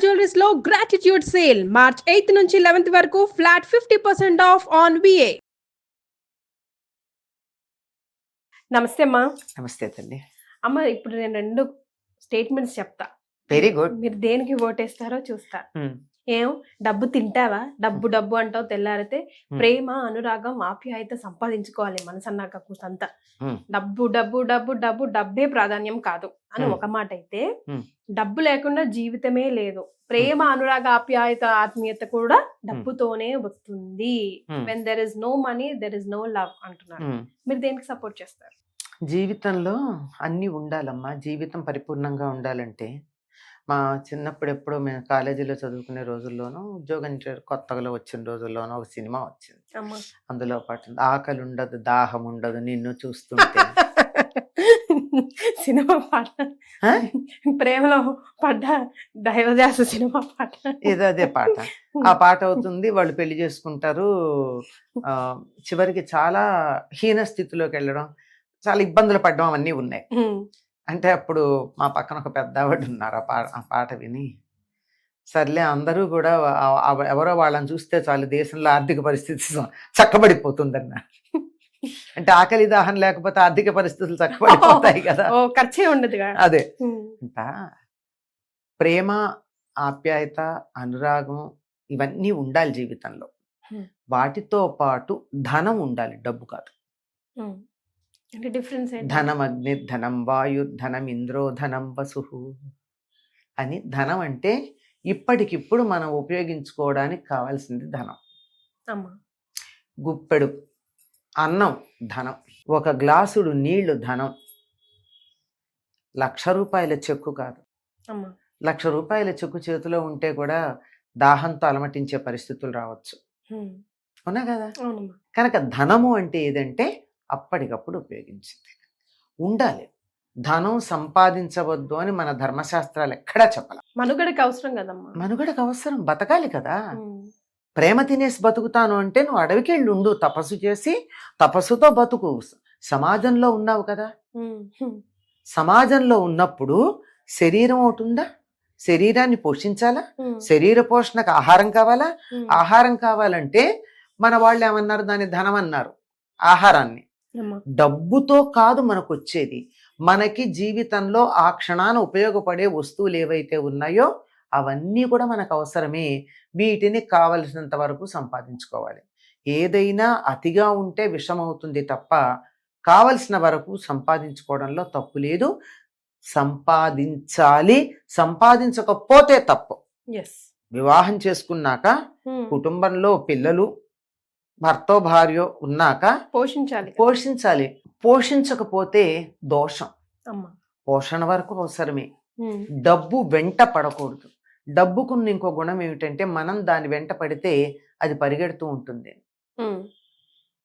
Jewelleries లో gratitude sale March 8 నుంచి 11 వరకు ఫ్లాట్ 50% ఆఫ్ ఆన్ విఏ. నమస్తే అమ్మా. నమస్తే తల్లి. అమ్మ, ఇప్పుడు నేను 2 స్టేట్మెంట్స్ చెప్తా. Very good. మీరు దేనికి ఓటేస్తారో చూస్తా. ఏం డబ్బు తింటావా? డబ్బు డబ్బు అంటావు తెల్లారితే. ప్రేమ, అనురాగం, ఆప్యాయత సంపాదించుకోవాలి మనసు అన్నాక కూసంతా. డబ్బు డబ్బు డబ్బు డబ్బు డబ్బే ప్రాధాన్యం కాదు అని ఒక మాట అయితే, డబ్బు లేకుండా జీవితమే లేదు. ప్రేమ, అనురాగ, ఆప్యాయత, ఆత్మీయత కూడా డబ్బుతోనే వస్తుంది. When there is no money there is no love అంటున్నారు. మీరు దేనికి సపోర్ట్ చేస్తారు? జీవితంలో అన్నీ ఉండాలమ్మా. జీవితం పరిపూర్ణంగా ఉండాలంటే మా చిన్నప్పుడు ఎప్పుడో మేము కాలేజీలో చదువుకునే రోజుల్లోనూ, ఉద్యోగం కొత్తగా వచ్చిన రోజుల్లోనూ ఒక సినిమా వచ్చింది. అందులో పాటు ఆకలి ఉండదు, దాహం ఉండదు నిన్ను చూస్తుంటే. సినిమా పాట, ప్రేమలో పడ్డ దైవదాస సినిమా పాట ఏదో అదే పాట. ఆ పాట అవుతుంది, వాళ్ళు పెళ్లి చేసుకుంటారు. చివరికి చాలా హీన స్థితిలోకి వెళ్ళడం, చాలా ఇబ్బందులు పడడం అవన్నీ ఉన్నాయి. అంటే అప్పుడు మా పక్కన ఒక పెద్ద ఆవిడ ఉన్నారు. ఆ పాట విని, సర్లే అందరూ కూడా ఎవరో వాళ్ళని చూస్తే చాలు దేశంలో ఆర్థిక పరిస్థితి చక్కబడిపోతుందన్న. అంటే ఆకలి దాహం లేకపోతే ఆర్థిక పరిస్థితులు చక్కబడిపోతాయి కదా, ఖర్చే ఉండదు. అదే అంట. ప్రేమ, ఆప్యాయత, అనురాగం ఇవన్నీ ఉండాలి జీవితంలో. వాటితో పాటు ధనం ఉండాలి, డబ్బు కాదు. ధనం అగ్ని ధనం వాయు ధనం ఇంద్రో ధనం వసు అని. ధనం అంటే ఇప్పటికిప్పుడు మనం ఉపయోగించుకోవడానికి కావాల్సింది ధనం. గుప్పెడు అన్నం ధనం, ఒక గ్లాసుడు నీళ్లు ధనం. 1,00,000 రూపాయల చెక్కు కాదు. 1,00,000 రూపాయల చెక్కు చేతిలో ఉంటే కూడా దాహంతో అలమటించే పరిస్థితులు రావచ్చు, అవునా కదా? కనుక ధనము అంటే ఏదంటే అప్పటికప్పుడు ఉపయోగించింది ఉండాలి. ధనం సంపాదించవద్దు అని మన ధర్మశాస్త్రాలు ఎక్కడా చెప్పాలి. మనుగడకి అవసరం కదమ్మా. మనుగడకు అవసరం, బతకాలి కదా. ప్రేమ తినేసి బతుకుతాను అంటే నువ్వు అడవికి వెళ్ళి ఉండు, తపస్సు చేసి తపస్సుతో బతుకు. సమాజంలో ఉన్నావు కదా. సమాజంలో ఉన్నప్పుడు శరీరం ఒకటి ఉందా, శరీరాన్ని పోషించాలా. శరీర పోషణకు ఆహారం కావాలా. ఆహారం కావాలంటే మన వాళ్ళు ఏమన్నారు, దాన్ని ధనం అన్నారు. ఆహారాన్ని డబ్బుతో కాదు మనకు వచ్చేది. మనకి జీవితంలో ఆ క్షణాన ఉపయోగపడే వస్తువులు ఏవైతే ఉన్నాయో అవన్నీ కూడా మనకు అవసరమే. వీటిని కావలసినంత వరకు సంపాదించుకోవాలి. ఏదైనా అతిగా ఉంటే విషం అవుతుంది తప్ప కావలసిన వరకు సంపాదించుకోవడంలో తప్పు లేదు. సంపాదించాలి, సంపాదించకపోతే తప్పు. వివాహం చేసుకున్నాక కుటుంబంలో పిల్లలు, భర్తో భార్య ఉన్నాక పోషించాలి. పోషించకపోతే దోషం. పోషణ వరకు అవసరమే. డబ్బు వెంట పడకూడదు. డబ్బుకున్న ఇంకో గుణం ఏమిటంటే మనం దాని వెంట పడితే అది పరిగెడుతూ ఉంటుంది.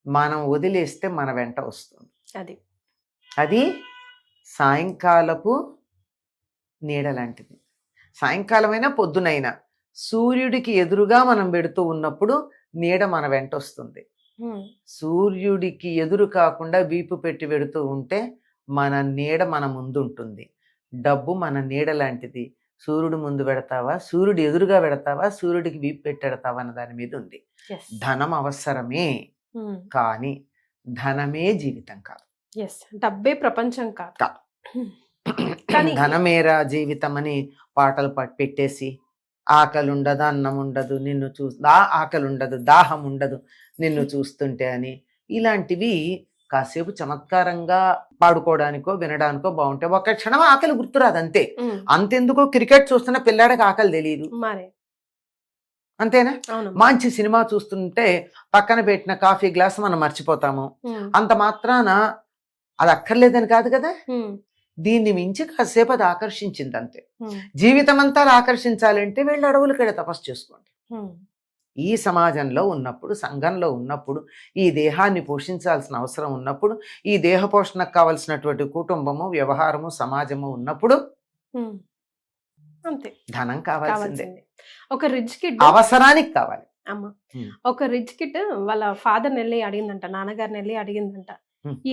మనం వదిలేస్తే మన వెంట వస్తుంది. అది సాయంకాలపు నీడ లాంటిది. సాయంకాలమైనా పొద్దునైనా సూర్యుడికి ఎదురుగా మనం పెడుతూ ఉన్నప్పుడు నీడ మన వెంట వస్తుంది. సూర్యుడికి ఎదురు కాకుండా వీపు పెట్టి పెడుతూ ఉంటే మన నీడ మన ముందు ఉంటుంది. డబ్బు మన నీడ లాంటిది. సూర్యుడు ముందు పెడతావా, సూర్యుడు ఎదురుగా పెడతావా, సూర్యుడికి వీపు పెట్టి పెడతావా అన్న దాని మీద ఉంది. ధనం అవసరమే, కానీ ధనమే జీవితం కాదు. డబ్బే ప్రపంచం కాదు. ధనమేరా జీవితం అని పాటలు పెట్టేసి, ఆకలి ఉండదు, అన్నం ఉండదు నిన్ను ఆకలి ఉండదు, దాహం ఉండదు నిన్ను చూస్తుంటే అని, ఇలాంటివి కాసేపు చమత్కారంగా పాడుకోవడానికో వినడానికో బాగుంటాయి. ఒక క్షణం ఆకలి గుర్తురాదు అంతే. అంతెందుకో క్రికెట్ చూస్తున్న పిల్లాడికి ఆకలి తెలియదు, అంతేనా? మంచి సినిమా చూస్తుంటే పక్కన పెట్టిన కాఫీ గ్లాస్ మనం మర్చిపోతాము. అంత మాత్రాన అది అక్కర్లేదని కాదు కదా. దీన్ని మించి కాసేపు అది ఆకర్షించింది అంతే. జీవితం అంతా ఆకర్షించాలంటే వీళ్ళు అడవులకెళ్ళి తపస్సు చేసుకోండి. ఈ సమాజంలో ఉన్నప్పుడు, సంఘంలో ఉన్నప్పుడు, ఈ దేహాన్ని పోషించాల్సిన అవసరం ఉన్నప్పుడు, ఈ దేహ పోషణకు కావలసినటువంటి కుటుంబము, వ్యవహారము, సమాజము ఉన్నప్పుడు ధనం కావాల్సిందే. ఒక రిచ్ కిడ్ అవసరానికి కావాలి. ఒక రిచ్ కిడ్ వాళ్ళ ఫాదర్ని వెళ్ళి అడిగిందంట, నాన్నగారిని వెళ్ళి అడిగిందంట,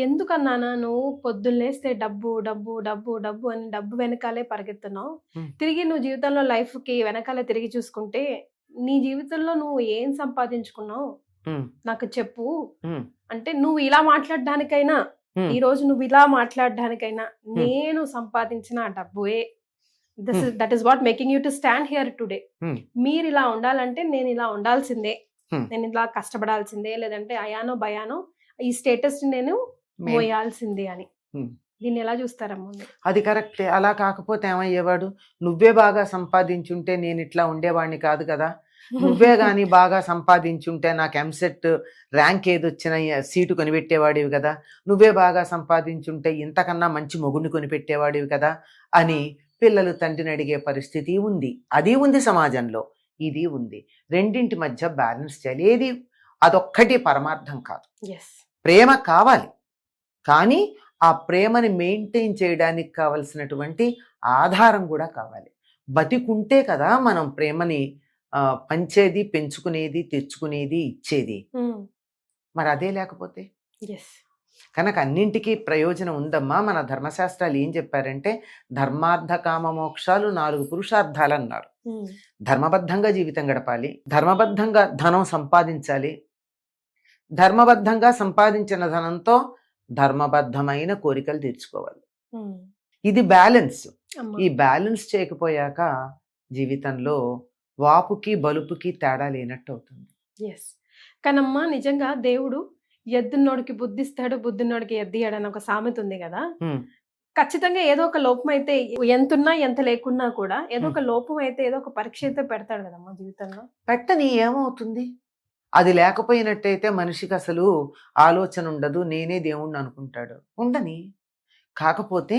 ఎందుకన్నానా నువ్వు పొద్దున్నేస్తే డబ్బు డబ్బు డబ్బు డబ్బు అని డబ్బు వెనకాలే పరిగెత్తున్నావు, తిరిగి నువ్వు జీవితంలో లైఫ్ కి వెనకాలే తిరిగి చూసుకుంటే నీ జీవితంలో నువ్వు ఏం సంపాదించుకున్నావు నాకు చెప్పు అంటే, నువ్వు ఇలా మాట్లాడడానికైనా ఈ రోజు నువ్వు ఇలా మాట్లాడడానికైనా నేను సంపాదించిన ఆ డబ్బుయే that is what making you to stand here today. మీరు ఇలా ఉండాలంటే నేను ఇలా ఉండాల్సిందే, నేను ఇలా కష్టపడాల్సిందే, లేదంటే అయానో భయానో ఈ స్టేటస్ నేను మోయాల్సిందే అని. దీన్ని ఎలా చూస్తారమ్మా? అది కరెక్టే. అలా కాకపోతే ఏమయ్యేవాడు? నువ్వే బాగా సంపాదించుంటే నేను ఇట్లా ఉండేవాడిని కాదు కదా. నువ్వే గాని బాగా సంపాదించుంటే నాకు ఎంసెట్ ర్యాంక్ ఏదొచ్చిన సీటు కొనిపెట్టేవాడివి కదా, నువ్వే బాగా సంపాదించుంటే ఇంతకన్నా మంచి మొగుడిని కొనిపెట్టేవాడివి కదా అని పిల్లలు తండ్రిని అడిగే పరిస్థితి ఉంది. అది ఉంది సమాజంలో, ఇది ఉంది. రెండింటి మధ్య బ్యాలెన్స్ చేయాలి. ఏది అదొక్కటి పరమార్థం కాదు. ప్రేమ కావాలి, కానీ ఆ ప్రేమని మెయింటైన్ చేయడానికి కావలసినటువంటి ఆధారం కూడా కావాలి. బతికుంటే కదా మనం ప్రేమని పంచేది, పెంచుకునేది, తెచ్చుకునేది, ఇచ్చేది. మరి అదే లేకపోతే కనుక అన్నింటికీ ప్రయోజనం ఉందమ్మా. మన ధర్మశాస్త్రాలు ఏం చెప్పారంటే ధర్మార్థ కామ మోక్షాలు 4 పురుషార్థాలు అన్నారు. ధర్మబద్ధంగా జీవితం గడపాలి, ధర్మబద్ధంగా ధనం సంపాదించాలి, ధర్మబద్ధంగా సంపాదించిన ధనంతో ధర్మబద్ధమైన కోరికలు తీర్చుకోవాలి. ఇది బ్యాలెన్స్. ఈ బ్యాలెన్స్ చేయకపోయాక జీవితంలో వాపుకి బలుపుకి తేడా లేనట్టు అవుతుంది. కానమ్మా నిజంగా దేవుడు ఎద్దున్నోడికి బుద్ధిస్తాడు, బుద్ధిన్నోడికి ఎద్దియాడు అని ఒక సామెత ఉంది కదా. ఖచ్చితంగా ఏదో ఒక లోపం అయితే, ఎంతున్నా ఎంత లేకున్నా కూడా ఏదో ఒక లోపం అయితే, ఏదో ఒక పరీక్ష అయితే పెడతాడు కదమ్మా జీవితంలో. పెట్టని ఏమవుతుంది? అది లేకపోయినట్టయితే మనిషికి అసలు ఆలోచన ఉండదు, నేనే దేవుణ్ణి అనుకుంటాడు. ఉండని. కాకపోతే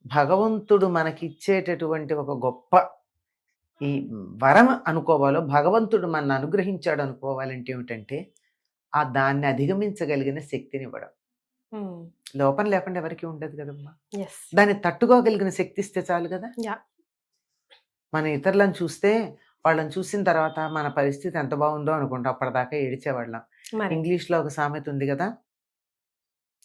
భగవంతుడు మనకిచ్చేటటువంటి ఒక గొప్ప ఈ వరం అనుకోవాలో, భగవంతుడు మన అనుగ్రహించాడు అనుకోవాలంటే ఏమిటంటే దాన్ని అధిగమించగలిగిన శక్తిని ఇవ్వడం. లోపం లేకుండా ఎవరికి ఉండదు కదమ్మా. దాన్ని తట్టుకోగలిగిన శక్తి ఇస్తే చాలు కదా. మన ఇతరులను చూస్తే వాళ్ళని చూసిన తర్వాత మన పరిస్థితి ఎంత బాగుందో అనుకుంటా, అప్పటిదాకా ఏడిచేవాళ్ళం. ఇంగ్లీష్లో ఒక సామెత ఉంది కదా,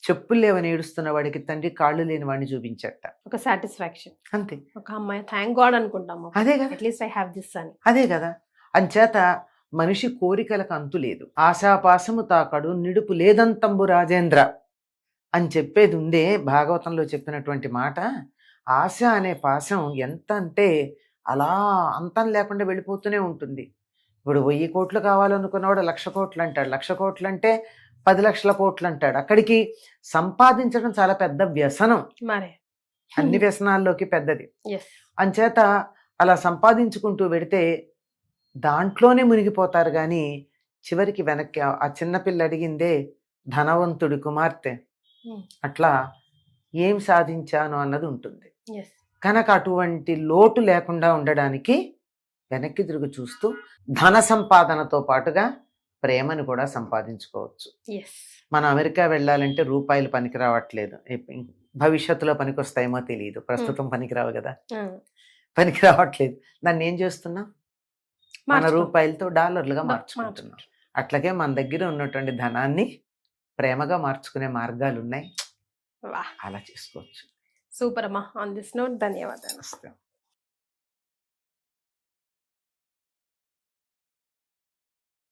చెప్పులు లేవని ఏడుస్తున్న వాడికి తండ్రి కాళ్ళు లేని వాడిని చూపించట. ఒక సాటిస్ఫాక్షన్ అంతే. ఒక అమ్మాయి థ్యాంక్ గాడ్ అనుకుంటాము. అదే కదా, అట్లీస్ట్ ఐ హావ్ దిస్ అని. అదే కదా. అంచేత మనిషి కోరికలకు అంతు లేదు. ఆశాపాసము తాకడు నిడుపు లేదంతంబు రాజేంద్ర అని చెప్పేది ఉందే భాగవతంలో చెప్పినటువంటి మాట. ఆశ అనే పాశం ఎంత అంటే అలా అంతం లేకుండా వెళ్ళిపోతూనే ఉంటుంది. ఇప్పుడు 1000 కోట్లు కావాలనుకున్నవాడు 1,00,000 కోట్లు అంటాడు, 1,00,000 కోట్లు అంటే 10 లక్షల కోట్లు అంటాడు. అక్కడికి సంపాదించడం చాలా పెద్ద వ్యసనం, అన్ని వ్యసనాల్లోకి పెద్దది. అంచేత అలా సంపాదించుకుంటూ పెడితే దాంట్లోనే మునిగిపోతారు. కానీ చివరికి వెనక్కి ఆ చిన్నపిల్ల అడిగిందే ధనవంతుడి కుమార్తె, అట్లా ఏం సాధించాను అన్నది ఉంటుంది. కనుక అటువంటి లోటు లేకుండా ఉండడానికి వెనక్కి తిరిగి చూస్తూ ధన సంపాదనతో పాటుగా ప్రేమను కూడా సంపాదించుకోవచ్చు. మనం అమెరికా వెళ్ళాలంటే రూపాయలు పనికి రావట్లేదు, భవిష్యత్తులో పనికి వస్తాయేమో తెలియదు, ప్రస్తుతం పనికిరావు కదా, పనికి రావట్లేదు. దాన్ని ఏం చేస్తున్నాం? మన రూపాయలతో డాలర్లుగా మార్చుకుంటున్నాం. అట్లాగే మన దగ్గర ఉన్నటువంటి ధనాన్ని ప్రేమగా మార్చుకునే మార్గాలు ఉన్నాయి, అలా చేసుకోవచ్చు. సూపర్ అమ్మా. ఆన్ దిస్ నోట్ ధన్యవాదాలు.